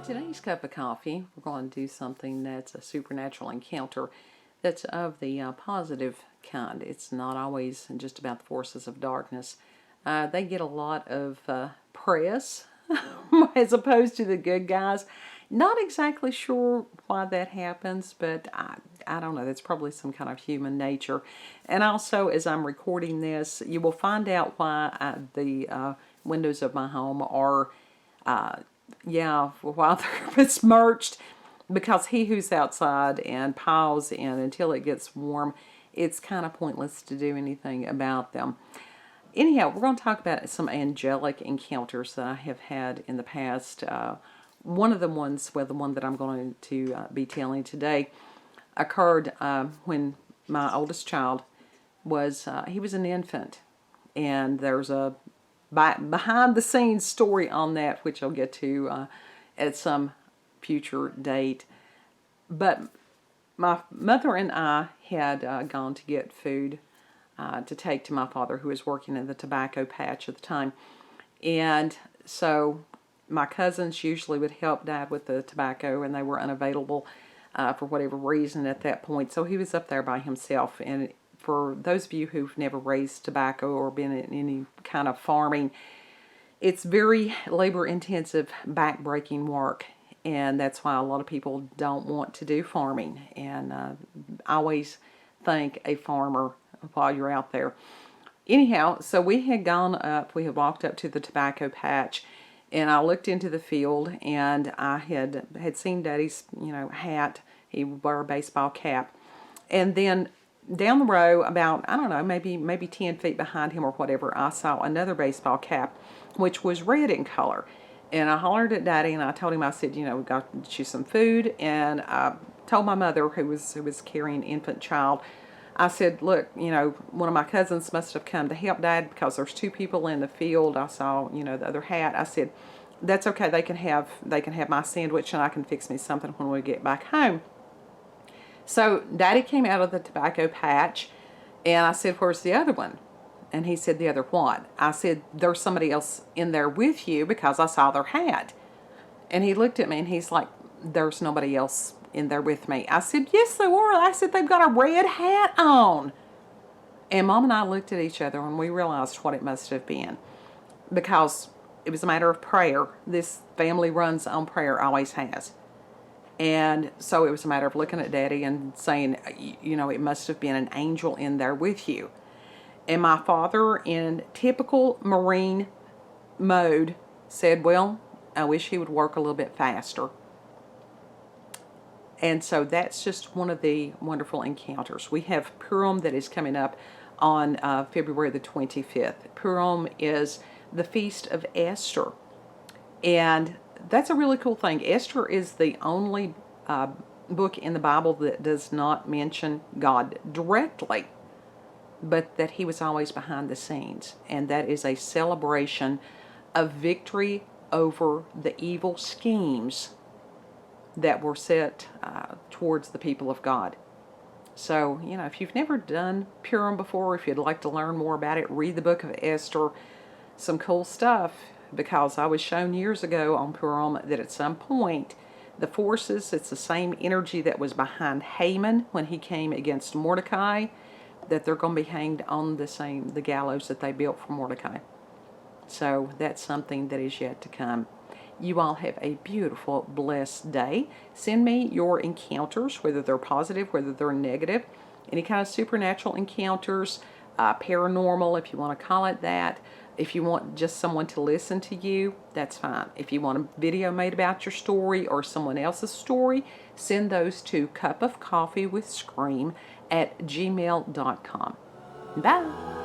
today's cup of coffee, we're going to do something that's a supernatural encounter that's of the positive kind. It's not always just about the forces of darkness. They get a lot of press as opposed to the good guys. Not exactly sure why that happens, but I don't know. That's probably some kind of human nature. And also, as I'm recording this, you will find out why the windows of my home are while they're besmirched, because he who's outside and piles in until it gets warm, it's kind of pointless to do anything about them. Anyhow, we're going to talk about some angelic encounters that I have had in the past. One of the ones, well, the one that I'm going to be telling today, occurred when my oldest child was, he was an infant. And there's a behind the scenes story on that, which I'll get to at some future date. But my mother and I had gone to get food to take to my father, who was working in the tobacco patch at the time. And so my cousins usually would help Dad with the tobacco, and they were unavailable for whatever reason at that point. So he was up there by himself. And for those of you who've never raised tobacco or been in any kind of farming, it's very labor-intensive, back-breaking work. And that's why a lot of people don't want to do farming. And I always thank a farmer while you're out there. Anyhow, so we had gone up, we had walked up to the tobacco patch, and I looked into the field, and I had seen Daddy's, hat. He wore a baseball cap. And then down the row, about, I don't know, maybe 10 feet behind him or whatever, I saw another baseball cap, which was red in color. And I hollered at Daddy, and I told him, I said, we got you some food. And I told my mother, who was carrying an infant child, I said, look, one of my cousins must have come to help Dad because there's two people in the field. I saw, the other hat. I said, that's okay. They can have my sandwich, and I can fix me something when we get back home. So Daddy came out of the tobacco patch, and I said, where's the other one? And he said, the other what? I said, there's somebody else in there with you because I saw their hat. And he looked at me, and he's like, there's nobody else in there with me. I said, yes, there were. I said, they've got a red hat on. And Mom and I looked at each other, and we realized what it must have been, because it was a matter of prayer. This family runs on prayer, always has. And so it was a matter of looking at Daddy and saying, it must have been an angel in there with you. And my father, in typical Marine mode, said, well, I wish he would work a little bit faster. And so that's just one of the wonderful encounters. We have Purim that is coming up on February the 25th. Purim is the feast of Esther. And that's a really cool thing. Esther is the only book in the Bible that does not mention God directly, but that he was always behind the scenes. And that is a celebration of victory over the evil schemes that were set towards the people of God. So, if you've never done Purim before, if you'd like to learn more about it, read the book of Esther. Some cool stuff, because I was shown years ago on Purim that at some point the forces, it's the same energy that was behind Haman when he came against Mordecai, that they're going to be hanged on the gallows that they built for Mordecai. So that's something that is yet to come. You all have a beautiful, blessed day. Send me your encounters, whether they're positive, whether they're negative, any kind of supernatural encounters, paranormal, if you want to call it that. If you want just someone to listen to you, that's fine. If you want a video made about your story or someone else's story, send those to cupofcoffeewithscream@gmail.com. Bye.